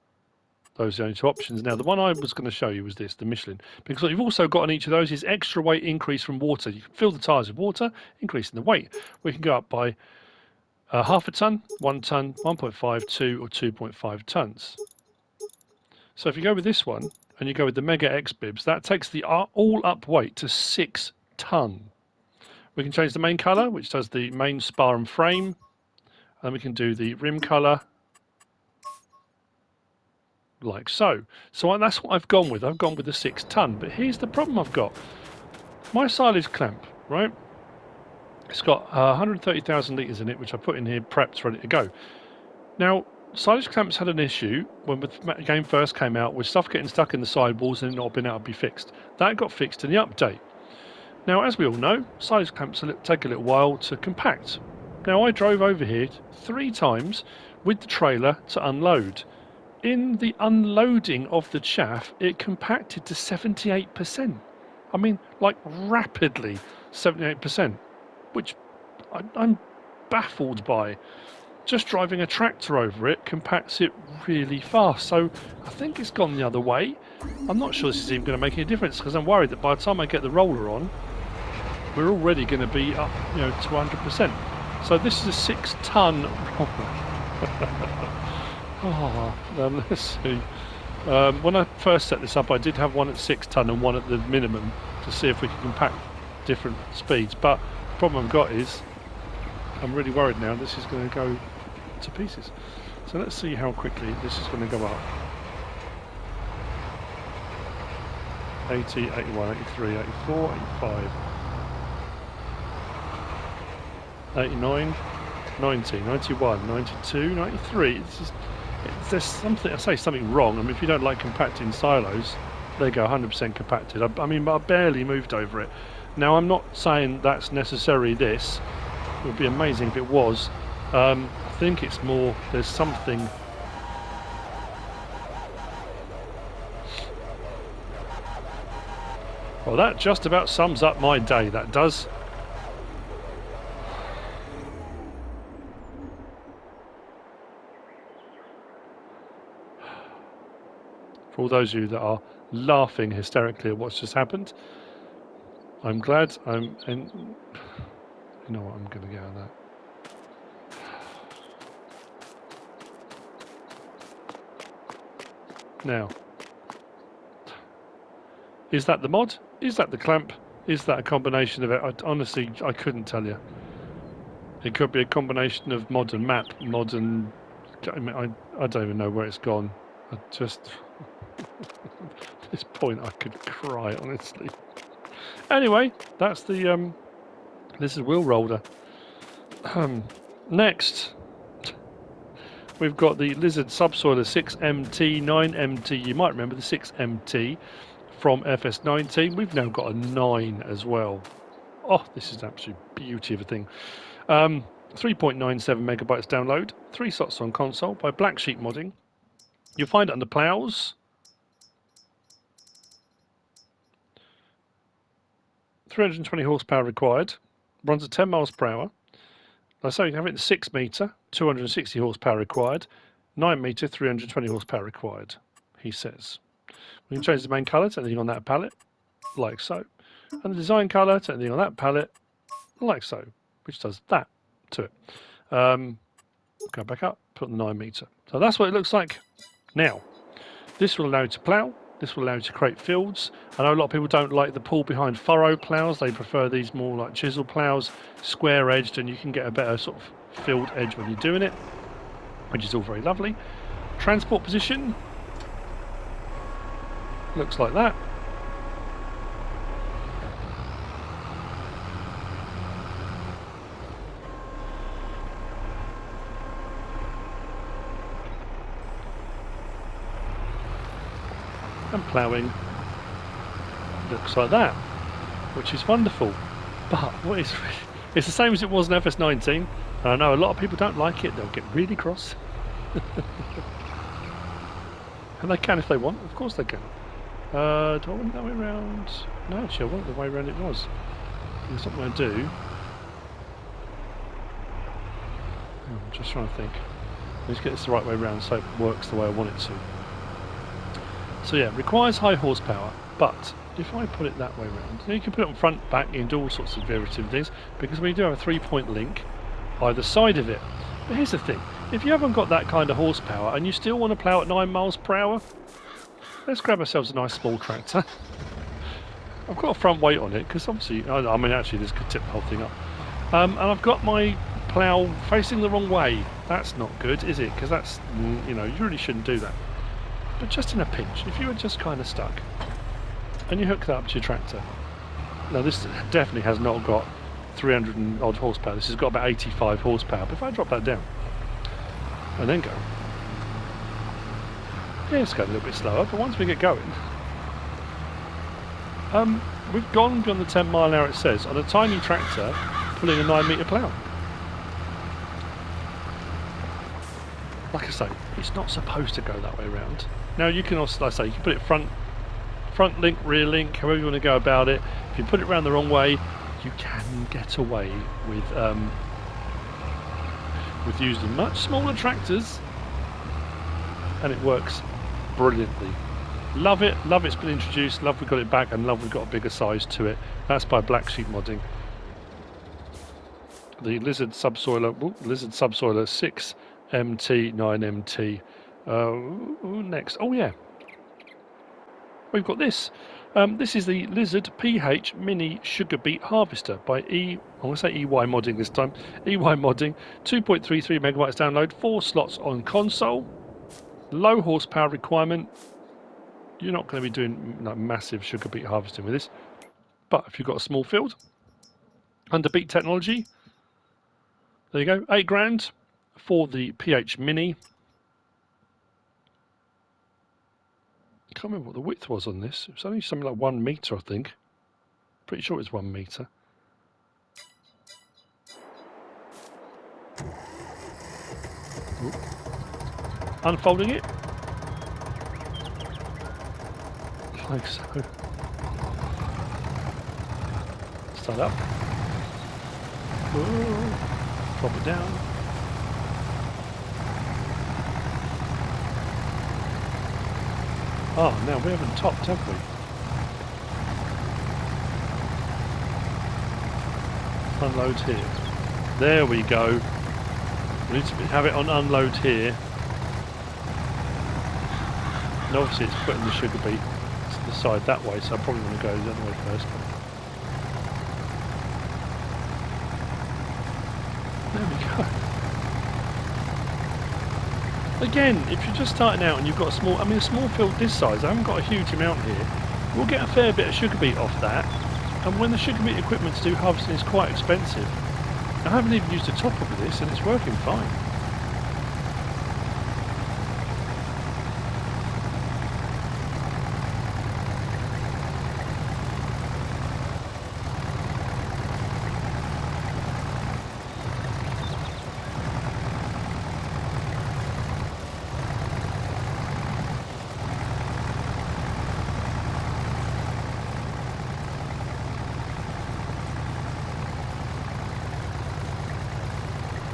Those are the only 2 options. Now, the one I was going to show you was this, the Michelin, because what you've also got on each of those is extra weight increase from water. You can fill the tyres with water, increasing the weight. We can go up by half a ton, 1 ton, 1.5, 2, or 2.5 tons. So if you go with this one and you go with the Mega X Bibs, that takes the all-up weight to 6 ton. We can change the main colour, which does the main spar and frame. And we can do the rim colour, like so. So that's what I've gone with. I've gone with the 6 ton. But here's the problem I've got. My silage clamp, right? It's got 130,000 litres in it, which I put in here, prepped, ready to go. Now, silage clamps had an issue when the game first came out with stuff getting stuck in the sidewalls and not being able to be fixed. That got fixed in the update. Now, as we all know, silage clamps take a little while to compact. Now, I drove over here 3 times with the trailer to unload. In the unloading of the chaff, it compacted to 78%. I mean, like rapidly 78%, which I'm baffled by. Just driving a tractor over it compacts it really fast. So I think it's gone the other way. I'm not sure this is even going to make any difference because I'm worried that by the time I get the roller on, we're already going to be up, to 100%. So this is a 6 ton roller. Let's see. When I first set this up, I did have one at 6 ton and one at the minimum to see if we could compact different speeds. But the problem I've got is I'm really worried now this is going to go to pieces. So let's see how quickly this is going to go up. 80, 81, 83, 84, 85. 89, 90, 91, 92, 93. There's something, I say something wrong. I mean, if you don't like compacting silos, they go 100% compacted. I mean, I barely moved over it. Now, I'm not saying that's necessarily this. It would be amazing if it was. I think it's more, there's something. Well, that just about sums up my day, that does. For all those of you that are laughing hysterically at what's just happened, I'm glad and you know what, I'm going to get out of that. Now, is that the mod? Is that the clamp? Is that a combination of it? Honestly, I couldn't tell you. It could be a combination of mod and map, mod and... I mean, I don't even know where it's gone. I just... at this point, I could cry, honestly. Anyway, that's the... this is wheel roller. Next, we've got the Lizard Subsoiler 6MT, 9MT. You might remember the 6MT from FS19. We've now got a 9 as well. Oh, this is an absolute beauty of a thing. 3.97 megabytes download, 3 slots on console by Black Sheep Modding. You'll find it under plows. 320 horsepower required. Runs at 10 miles per hour. I say you have it in 6 metre, 260 horsepower required. 9 metre, 320 horsepower required, he says. We can change the main colour to anything on that palette, like so. And the design colour to anything on that palette, like so, which does that to it. Go back up, put on the 9 metre. So that's what it looks like now. This will allow you to plough. This will allow you to create fields. I know a lot of people don't like the pull behind furrow ploughs. They prefer these more like chisel ploughs, square edged, and you can get a better sort of field edge when you're doing it, which is all very lovely. Transport position looks like that. And ploughing looks like that, which is wonderful. But what is it's the same as it was in FS19, and I know a lot of people don't like it. They'll get really cross. And they can if they want, of course they can. Do I want it that way around? No, actually I want it the way around it was. That's what I'm going to do. I'm just trying to think. Let's get this the right way around so it works the way I want it to. So yeah, requires high horsepower, but if I put it that way around, you can put it on front, back, you can do all sorts of variative things, because we do have a 3-point link either side of it. But here's the thing, if you haven't got that kind of horsepower and you still want to plough at 9 miles per hour, let's grab ourselves a nice small tractor. I've got a front weight on it, because obviously, I mean actually this could tip the whole thing up. And I've got my plough facing the wrong way. That's not good, is it? Because that's, you know, you really shouldn't do that. But just in a pinch, if you were just kind of stuck and you hook that up to your tractor. Now this definitely has not got 300 and odd horsepower. This has got about 85 horsepower. But if I drop that down and then go, yeah, it's going a little bit slower, but once we get going, we've gone beyond the 10 mile an hour it says on a tiny tractor pulling a 9 metre plough. Like I say, it's not supposed to go that way around. Now you can also, like I say, you can put it front link, rear link, however you want to go about it. If you put it around the wrong way, you can get away with using much smaller tractors, and it works brilliantly. Love it, love it's been introduced, love we got it back, and love we've got a bigger size to it. That's by Black Sheep Modding. The Lizard Subsoiler 6MT 9MT. Next, oh yeah, we've got this. This is the Lizard PH Mini Sugar Beet Harvester by I want to say EY Modding this time. EY Modding, 2.33 megabytes download, 4 slots on console, low horsepower requirement. You're not going to be doing like massive sugar beet harvesting with this, but if you've got a small field under beet technology, there you go, 8 grand for the PH Mini. can't remember what the width was on this. It was only something like 1 metre, I think. Pretty sure it was 1 metre. Ooh. Unfolding it. Like so. Start up. Ooh. Drop it down. Oh, now we haven't topped, have we? Unload here. There we go. We need to have it on unload here. And obviously it's putting the sugar beet to the side that way, so I probably want to go the other way first. There we go. Again, if you're just starting out and you've got a small, a small field this size, I haven't got a huge amount here, we'll get a fair bit of sugar beet off that. And when the sugar beet equipment to do harvesting is quite expensive, I haven't even used a topper with this and it's working fine.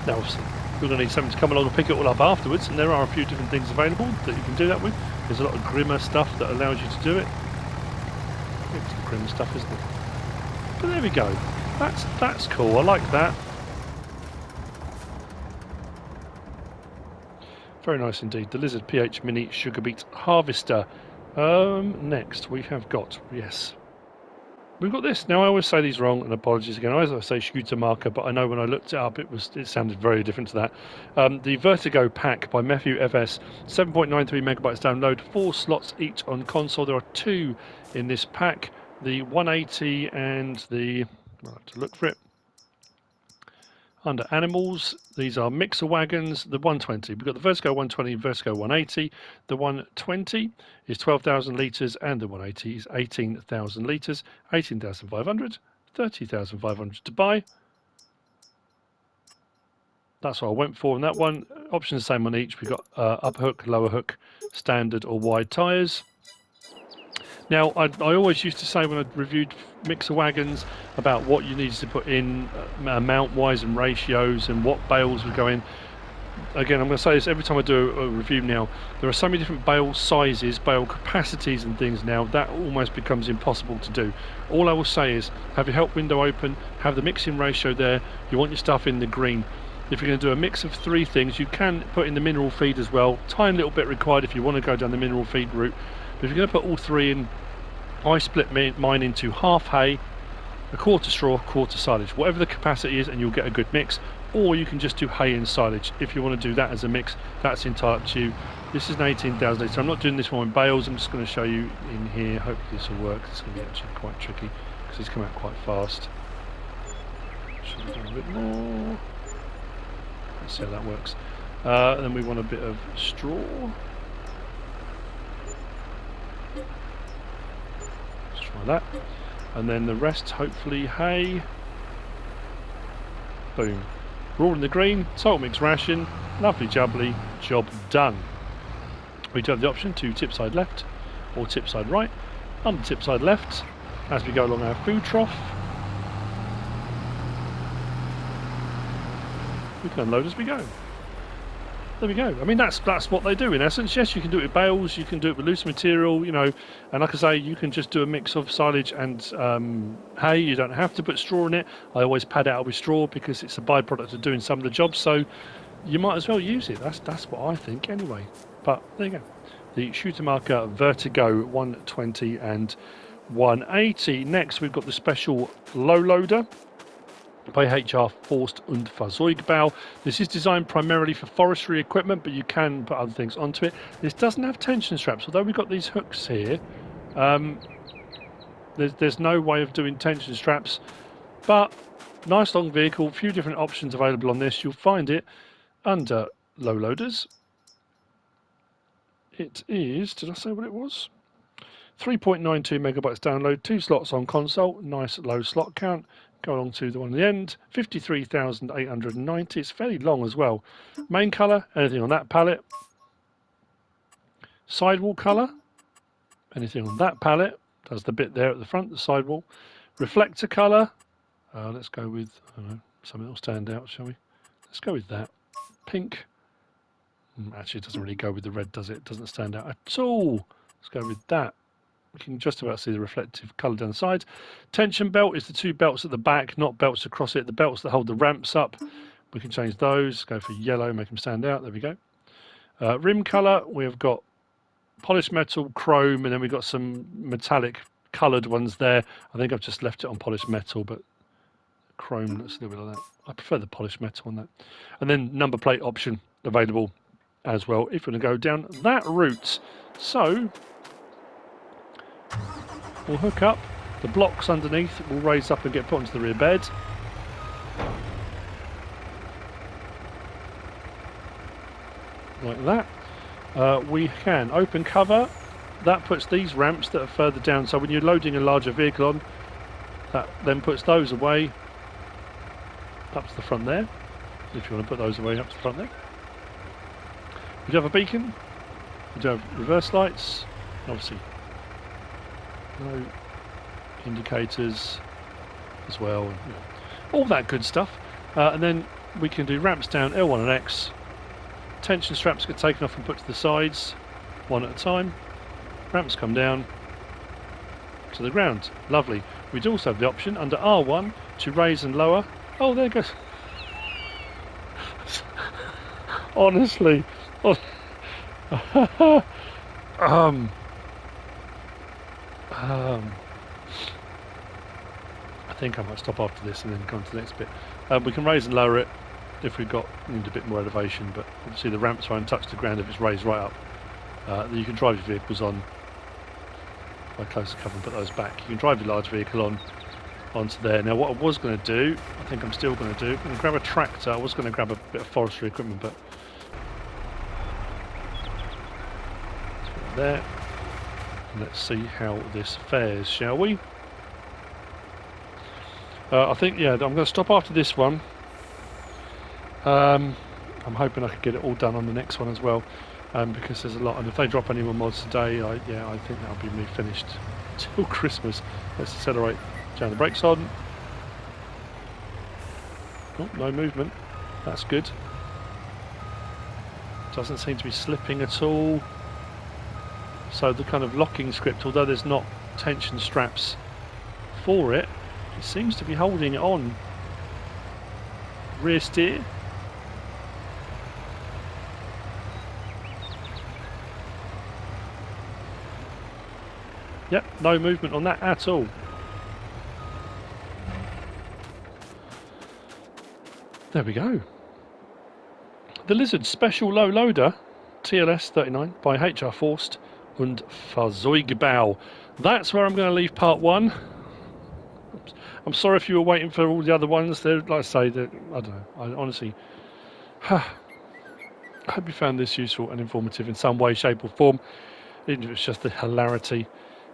Now obviously we're going to need something to come along and pick it all up afterwards, and there are a few different things available that you can do that with. There's a lot of grimmer stuff that allows you to do it. It's the grim stuff, isn't it? But there we go. That's cool. I like that. Very nice indeed. The Lizard PH Mini Sugar Beet Harvester. Next we have got, yes, we've got this. Now I always say these wrong, and apologies again. I always say Scooter Marker, but I know when I looked it up, it sounded very different to that. The Vertigo Pack by MefiuFs, 7.93 megabytes download, 4 slots each on console. There are 2 in this pack, the 180 and the, I'll have to look for it. Under animals, these are mixer wagons, the 120. We've got the Vertigo 120 and Vertigo 180. The 120 is 12,000 litres and the 180 is 18,000 litres. 18,500, 30,500 to buy. That's what I went for on that one. Options the same on each. We've got upper hook, lower hook, standard or wide tyres. Now, I always used to say when I reviewed mixer wagons about what you needed to put in amount-wise and ratios and what bales would go in. Again, I'm going to say this every time I do a review now. There are so many different bale sizes, bale capacities and things now, that almost becomes impossible to do. All I will say is have your help window open, have the mixing ratio there, you want your stuff in the green. If you're going to do a mix of 3 things, you can put in the mineral feed as well. Tiny little bit required if you want to go down the mineral feed route. But if you're going to put all 3 in, I split mine into half hay, a quarter straw, quarter silage, whatever the capacity is, and you'll get a good mix. Or you can just do hay and silage. If you want to do that as a mix, that's entirely up to you. This is an 18,000 litre. I'm not doing this one in bales. I'm just going to show you in here. Hopefully this will work. It's going to be actually quite tricky because it's come out quite fast. Should have done a bit more. Let's see how that works. And then we want a bit of straw. Try that, and then the rest hopefully hay. Boom, we're all in the green. Salt mix ration, lovely jubbly, job done. We do have the option to tip side left or tip side right. On the tip side left, as we go along our food trough, we can unload as we go. There we go. I mean, that's what they do in essence. Yes, you can do it with bales, you can do it with loose material, you know, and like I say, you can just do a mix of silage and hay. You don't have to put straw in it. I always pad it out with straw because it's a byproduct of doing some of the jobs, so you might as well use it. That's what I think anyway. But there you go. The Shooter Marker Vertigo 120 and 180. Next, we've got the special low loader by HR Forst und Fahrzeugbau. This is designed primarily for forestry equipment, but you can put other things onto it. This doesn't have tension straps, although we've got these hooks here. There's no way of doing tension straps, but nice long vehicle, a few different options available on this. You'll find it under low loaders. It is, did I say what it was? 3.92 megabytes download, 2 slots on console, nice low slot count. Go along to the one at the end, 53,890. It's fairly long as well. Main colour, anything on that palette. Sidewall colour, anything on that palette. Does the bit there at the front, the sidewall. Reflector colour, let's go with, I don't know, something that'll stand out, shall we? Let's go with that. Pink. Actually, it doesn't really go with the red, does it? It doesn't stand out at all. Let's go with that. We can just about see the reflective colour down the sides. Tension belt is the 2 belts at the back, not belts across it. The belts that hold the ramps up. We can change those. Go for yellow, make them stand out. There we go. Rim colour, we've got polished metal, chrome, and then we've got some metallic coloured ones there. I think I've just left it on polished metal, but chrome looks a little bit like that. I prefer the polished metal on that. And then number plate option available as well if you want to go down that route. So we'll hook up. The blocks underneath will raise up and get put onto the rear bed. Like that. We can open cover. That puts these ramps that are further down. So when you're loading a larger vehicle on, that then puts those away up to the front there. If you want to put those away up to the front there. We do have a beacon. We do have reverse lights. Obviously, no indicators as well. You know, all that good stuff. And then we can do ramps down L1 and X. Tension straps get taken off and put to the sides, one at a time. Ramps come down to the ground. Lovely. We do also have the option under R1 to raise and lower. Oh, there it goes. Honestly. I think I might stop after this and then come to the next bit. We can raise and lower it if we've need a bit more elevation, but obviously the ramps won't touch the ground if it's raised right up. You can drive your vehicles on. If I close the cover and put those back, you can drive your large vehicle onto there. Now what I was going to do, I think I'm still going to do, I'm going to grab a tractor. I was going to grab a bit of forestry equipment, but let's put it there. And let's see how this fares, shall we? I think, yeah, I'm going to stop after this one. I'm hoping I can get it all done on the next one as well, because there's a lot, and if they drop any more mods today, I think that'll be me finished till Christmas. Let's accelerate, turn the brakes on. Oh, no movement, that's good. Doesn't seem to be slipping at all. So the kind of locking script, although there's not tension straps for it, it seems to be holding it on. Rear steer. Yep, no movement on that at all. There we go. The Lizard Special Low Loader TLS 39 by HR Forst und Fahrzeugbau. That's where I'm going to leave part 1. I'm sorry if you were waiting for all the other ones. They're, like I say, I don't know. I honestly, I hope you found this useful and informative in some way, shape or form, even if it's just the hilarity.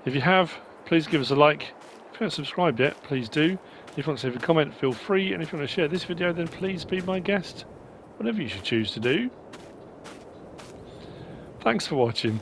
If you have, please give us a like. If you haven't subscribed yet, please do. If you want to leave a comment, feel free. And if you want to share this video, then please be my guest. Whatever you should choose to do. Thanks for watching.